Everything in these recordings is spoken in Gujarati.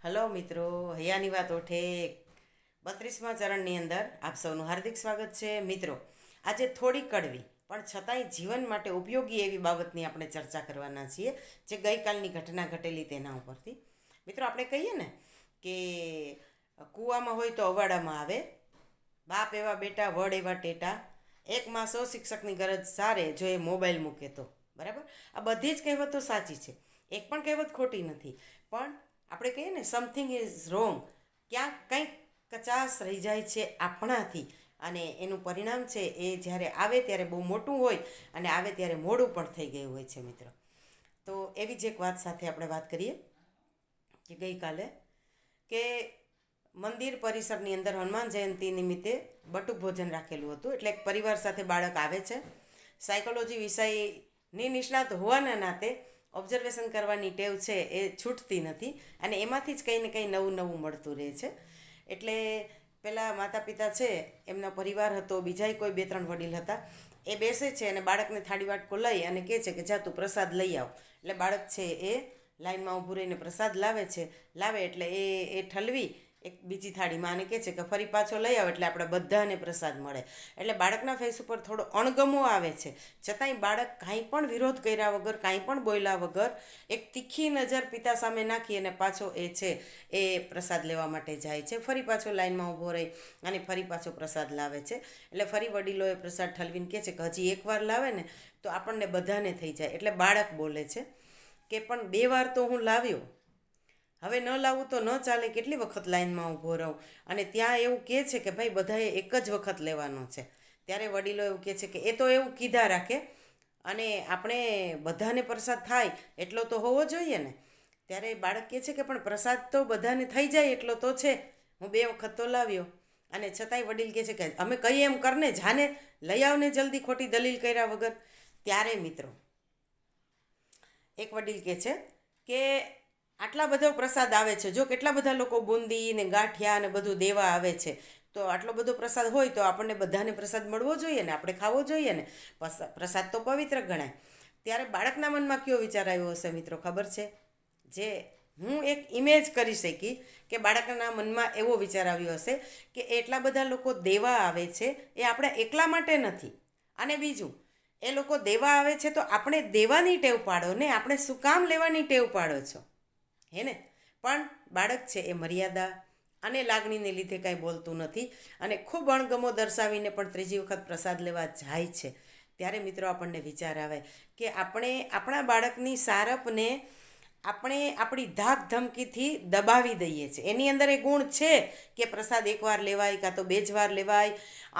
હલો મિત્રો, હૈયાની વાત ઓઠે 32મા ચરણની અંદર આપ સૌનું હાર્દિક સ્વાગત છે. મિત્રો, આજે થોડી કડવી પણ છતાંય જીવન માટે ઉપયોગી એવી બાબતની આપણે ચર્ચા કરવાના છીએ, જે ગઈકાલની ઘટના ઘટેલી તેના ઉપરથી. મિત્રો, આપણે કહીએ ને કે કૂવામાં હોય તો અવાડામાં આવે, બાપ એવા બેટા વડ એવા ટેટા, એકમાં 100 શિક્ષકની ગરજ સારે જો એ મોબાઈલ મૂકે તો. બરાબર, આ બધી જ કહેવતો સાચી છે, એક પણ કહેવત ખોટી નથી. પણ આપણે કહીએ ને સમથિંગ ઇઝ રોંગ, ક્યાંક કંઈક કચાશ રહી જાય છે આપણાથી, અને એનું પરિણામ છે એ જ્યારે આવે ત્યારે બહુ મોટું હોય અને આવે ત્યારે મોડું પણ થઈ ગયું હોય છે. મિત્રો, તો એવી જ એક વાત સાથે આપણે વાત કરીએ કે ગઈકાલે કે મંદિર પરિસરની અંદર હનુમાન જયંતિ નિમિત્તે બટુક ભોજન રાખેલું હતું. એટલે એક પરિવાર સાથે બાળક આવે છે. સાયકોલોજી વિષયની નિષ્ણાત હોવાના નાતે ઓબ્ઝર્વેશન કરવાની ટેવ છે એ છૂટતી નથી, અને એમાંથી જ કંઈ ને કંઈ નવું નવું મળતું રહે છે. એટલે પેલા માતા પિતા છે, એમનો પરિવાર હતો, બીજાય કોઈ 2-3 વડીલ હતા. એ બેસે છે અને બાળકને થાળી વાટકો લઈ અને કહે છે કે જા તું પ્રસાદ લઈ આવ. એટલે બાળક છે એ લાઈનમાં ઊભું રહીને પ્રસાદ લાવે એટલે એ ઠલવી એક બીજી થાળીમાં અને કહે છે કે ફરી પાછો લઈ આવ એટલે આપણે બધાને પ્રસાદ મળે. એટલે બાળકના ફેસ ઉપર થોડો અણગમો આવે છે, છતાંય બાળક કાંઈ પણ વિરોધ કર્યા વગર, કાંઈ પણ બોલ્યા વગર એક તીખી નજર પિતા સામે નાખી અને પાછો એ પ્રસાદ લેવા માટે જાય છે. ફરી પાછો લાઈનમાં ઊભો રહી અને ફરી પાછો પ્રસાદ લાવે છે. એટલે ફરી વડીલોએ પ્રસાદ ઠલવીને કહે છે કે હજી એકવાર લાવે ને તો આપણને બધાને થઈ જાય. એટલે બાળક બોલે છે કે પણ 2 વાર તો હું લાવ્યો, હવે ન લાવું તો ન ચાલે, કેટલી વખત લાઈનમાં ઊભો રહું. અને ત્યાં એવું કહે છે કે ભાઈ બધાએ એક જ વખત લેવાનો છે. ત્યારે વડીલો એવું કહે છે કે એ તો એવું કીધા રાખે, અને આપણે બધાને પ્રસાદ થાય એટલો તો હોવો જોઈએ ને. ત્યારે બાળક કહે છે કે પણ પ્રસાદ તો બધાને થઈ જાય એટલો તો છે, હું 2 વખત તો લાવ્યો. અને છતાંય વડીલ કહે છે કે અમે કહીએ એમ કરને, જાને લઈ આવને જલ્દી, ખોટી દલીલ કર્યા વગર. ત્યારે મિત્રો એક વડીલ કહે છે કે આટલા બધો પ્રસાદ આવે છે, જો કેટલા બધા લોકો બુંદી ને ગાંઠિયા ને બધું દેવા આવે છે, તો આટલો બધો પ્રસાદ હોય તો આપણને બધાને પ્રસાદ મળવો જોઈએ ને, આપણે ખાવો જોઈએ ને. પ્રસાદ તો પવિત્ર ગણાય. ત્યારે બાળકના મનમાં કયો વિચાર આવ્યો હશે મિત્રો ખબર છે? જે હું એક ઇમેજ કરી શકી કે બાળકના મનમાં એવો વિચાર આવ્યો હશે કે એટલા બધા લોકો દેવા આવે છે એ આપણે એકલા માટે નથી. અને બીજું, એ લોકો દેવા આવે છે તો આપણે દેવાની ટેવ પાડો ને, આપણે શું કામ લેવાની ટેવ પાડો છો, હે ને? પણ બાળક છે એ મર્યાદા અને લાગણીને લીધે કાંઈ બોલતું નથી, અને ખૂબ અણગમો દર્શાવીને પણ 3જી વખત પ્રસાદ લેવા જાય છે. ત્યારે મિત્રો આપણને વિચાર આવે કે આપણે આપણા બાળકની સારપને આપણે આપણી ધાક ધમકીથી દબાવી દઈએ છીએ. એની અંદર એ ગુણ છે કે પ્રસાદ એકવાર લેવાય કાં તો 2 જ વાર લેવાય,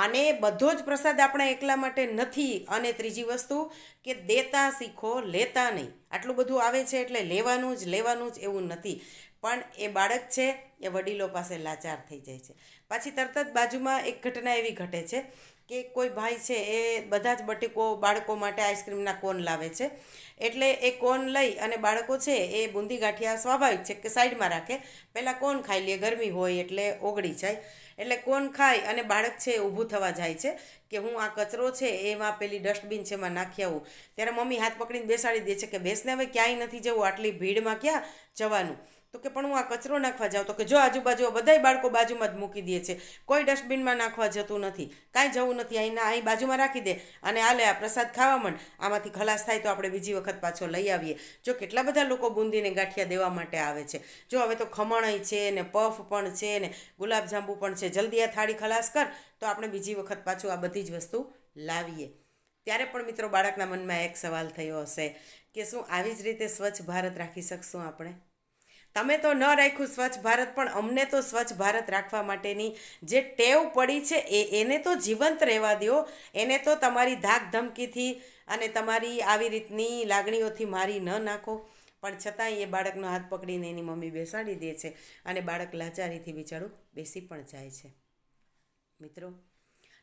અને બધો જ પ્રસાદ આપણા એકલા માટે નથી. અને ત્રીજી વસ્તુ કે દેતા શીખો, લેતા નહીં. આટલું બધું આવે છે એટલે લેવાનું જ એવું નથી. પણ એ બાળક છે એ વડીલો પાસે લાચાર થઈ જાય છે. પાછી તરત જ બાજુમાં એક ઘટના એવી ઘટે છે કે કોઈ ભાઈ છે એ બધા જ બટેકો બાળકો માટે આઈસ્ક્રીમના કોન લાવે છે. એટલે એ કોન લઈ અને બાળકો છે એ બુંદી ગાંઠિયા સ્વાભાવિક છે કે સાઈડમાં રાખે, પહેલાં કોન ખાઈ લે, ગરમી હોય એટલે ઓગળી જાય. એટલે કોન ખાઈ અને બાળક છે એ ઊભું થવા જાય છે કે હું આ કચરો છે એમાં પેલી ડસ્ટબિન છે એમાં નાખી આવું. ત્યારે મમ્મી હાથ પકડીને બેસાડી દે છે કે બેસને, હવે ક્યાંય નથી જવું, આટલી ભીડમાં ક્યાં જવાનું. તો કે પણ હું આ કચરો નાખવા જાઉં. તો કે જો આજુબાજુ બધાય બાળકો બાજુમાં જ મૂકી દે છે, કોઈ ડસ્ટબિનમાં નાખવા જતું નથી, કાંઈ જવું નથી, અહીં બાજુમાં રાખી દે અને આલે આ પ્રસાદ ખાવા માંડ, આમાંથી ખલાસ થાય તો આપણે બીજી વખત પાછો લઈ આવીએ. જો કેટલા બધા લોકો બુંદીને ગાંઠિયા દેવા માટે આવે છે. જો હવે તો ખમણય છે ને, પફ પણ છે ને, ગુલાબજાંબુ પણ છે, જલ્દી આ થાળી ખલાસ કર તો આપણે બીજી વખત પાછું આ બધી જ વસ્તુ લાવીએ. ત્યારે પણ મિત્રો બાળકના મનમાં એક સવાલ થયો હશે કે શું આવી જ રીતે સ્વચ્છ ભારત રાખી શકશું આપણે? તમે તો ન રાખ્યું સ્વચ્છ ભારત, પણ અમને તો સ્વચ્છ ભારત રાખવા માટેની જે ટેવ પડી છે એને તો જીવંત રહેવા દો. એને તો તમારી ધાક ધમકીથી અને તમારી આવી રીતની લાગણીઓથી મારી ન નાખો. પણ છતાંય એ બાળકનો હાથ પકડીને એની મમ્મી બેસાડી દે છે અને બાળક લાચારીથી બિચારું બેસી પણ જાય છે. મિત્રો,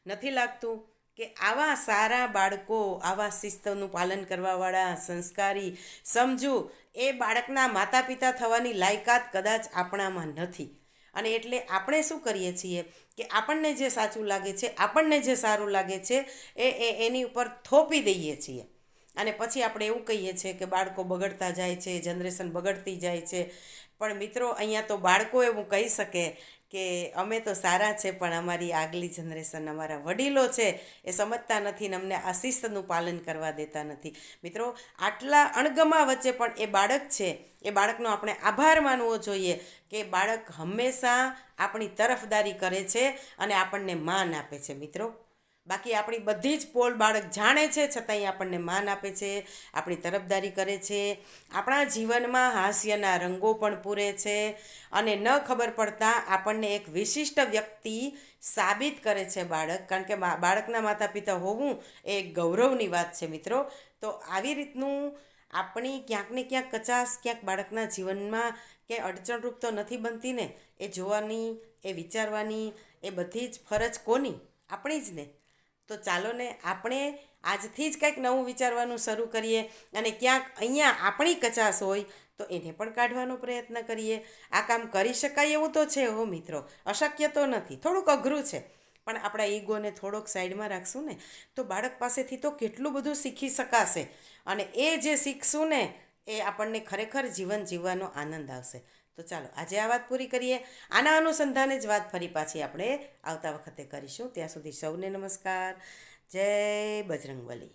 નથી લાગતું કે આવા સારા બાળકો, આવા શિસ્તનું પાલન કરવાવાળા, સંસ્કારી, સમજુ એ બાળકના માતા પિતા થવાની લાયકાત કદાચ આપણામાં નથી. અને એટલે આપણે શું કરીએ છીએ કે આપણને જે સાચું લાગે છે, આપણને જે સારું લાગે છે એની ઉપર થોપી દઈએ છીએ. અને પછી આપણે એવું કહીએ છીએ કે બાળકો બગડતા જાય છે, જનરેશન બગડતી જાય છે. પણ મિત્રો અહીંયા તો બાળકો એવું કહી શકે કે અમે તો સારા છે, પણ અમારી આગલી જનરેશન, અમારા વડીલો છે એ સમજતા નથી ને અમને આ શિસ્તનું પાલન કરવા દેતા નથી. મિત્રો, આટલા અણગમા વચ્ચે પણ એ બાળક છે, એ બાળકનો આપણે આભાર માનવો જોઈએ કે બાળક હંમેશા આપણી તરફદારી કરે છે અને આપણને માન આપે છે. મિત્રો, બાકી આપણી બધી જ પોલ બાળક જાણે છે, છતાંય આપણને માન આપે છે, આપણી તરફદારી કરે છે, આપણા જીવનમાં હાસ્યના રંગો પણ પૂરે છે અને ન ખબર પડતા આપણને એક વિશિષ્ટ વ્યક્તિ સાબિત કરે છે બાળક. કારણ કે બાળકના માતા પિતા હોવું એ એક ગૌરવની વાત છે. મિત્રો, તો આવી રીતનું આપણી ક્યાંક ને ક્યાંક કચાશ ક્યાંક બાળકના જીવનમાં ક્યાંય અડચણરૂપ તો નથી બનતી ને, એ જોવાની, એ વિચારવાની, એ બધી જ ફરજ કોની? આપણી જ ને. તો ચાલો ને આપણે આજથી જ કંઈક નવું વિચારવાનું શરૂ કરીએ અને ક્યાંક અહીંયા આપણી કચાશ હોય તો એને પણ કાઢવાનો પ્રયત્ન કરીએ. આ કામ કરી શકાય એવું તો છે હો મિત્રો, અશક્ય તો નથી. થોડુંક અઘરું છે, પણ આપણા ઈગોને થોડોક સાઈડમાં રાખશું ને તો બાળક પાસેથી તો કેટલું બધું શીખી શકાશે અને એ જે શીખશું ને એ આપણને ખરેખર જીવન જીવવાનો આનંદ આવશે. તો ચાલો આજે આ વાત પૂરી કરીએ. આના અનુસંધાને જ વાત ફરી પાછી આપણે આવતા વખતે કરીશું. ત્યાં સુધી સૌને નમસ્કાર. જય બજરંગબલી.